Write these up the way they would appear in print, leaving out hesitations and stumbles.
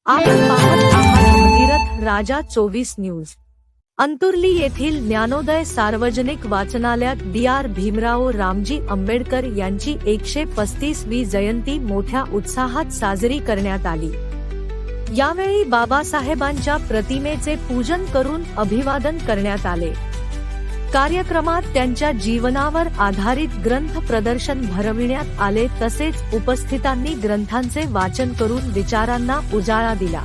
आपण पाहत आहात भगीरथ राजा 24 न्यूज। अंतुर्ली येथील ज्ञानोदय सार्वजनिक वाचनालयात डी.आर. भीमराव रामजी आंबेडकर यांची 135वी जयंती मोठ्या उत्साहात साजरी करण्यात आली। यावेळी बाबासाहेबांच्या प्रतिमेचे पूजन करून अभिवादन करण्यात आले। कार्यक्रमात त्यांच्या जीवनावर आधारित ग्रंथ प्रदर्शन भरविण्यात आले, तसेच उपस्थितांनी ग्रंथांचे वाचन करून विचारांना उजाळा दिला।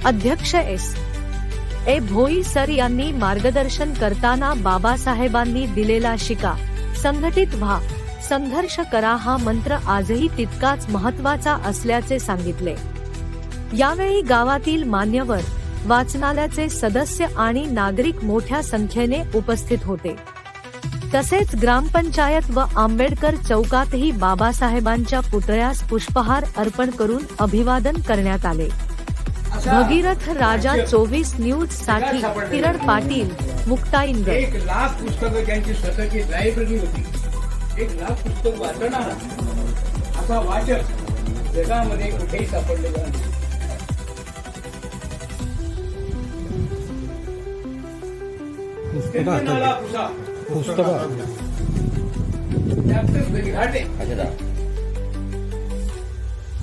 अध्यक्ष ए भोई सर यांनी मार्गदर्शन करताना बाबासाहेबांनी दिलेला शिका, संघटित व्हा, संघर्ष करा हा मंत्र आजही तितकाच महत्त्वाचा असल्याचे सांगितले। यावेळी गावातील मान्यवर, वाचनालयाचे सदस्य आणि नागरिक मोठ्या संख्येने उपस्थित होते। तसेच ग्रामपंचायत व आंबेडकर चौकातही बाबासाहेबांच्या पुतळ्यास पुष्पहार अर्पण करून अभिवादन करण्यात आले। भगीरथ राजा 24 न्यूज साठी किरण पाटील, मुक्ताईनगर। 1 लाख पुस्तकं त्यांची स्वतःची लायब्ररी होती। 1 लाख पुस्तक वाचणारा असा वाचक जगामध्ये कुठेही सापडलेला नाही।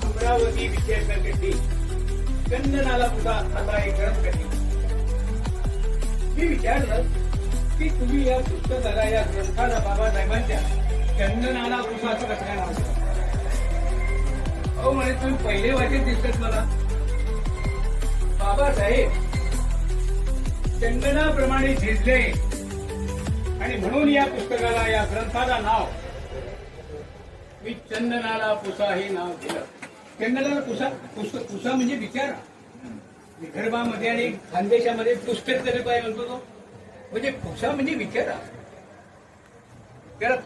अमरावती विद्यापीठाची चंदनाला पुसा असा एक ग्रंथ कधी मी विचारलं की तुम्ही या पुस्तकाला, या ग्रंथाला बाबासाहेबांच्या चंदनाला पुसा असं कसं काय नाव दिलं? अहो म्हणे तुम्ही पहिले वाचन दिसतात मला। बाबासाहेब चंदनाप्रमाणे झिजले आणि म्हणून या पुस्तकाला, या ग्रंथाला नाव मी चंदनाला पुसा हे नाव दिलं। चंदनाला पुसा, पुसा म्हणजे विचारा। विदर्भामध्ये आणि खानदेशामध्ये पुस्तक जरी काय म्हणतो तो, म्हणजे पुसा म्हणजे विचारा। त्याला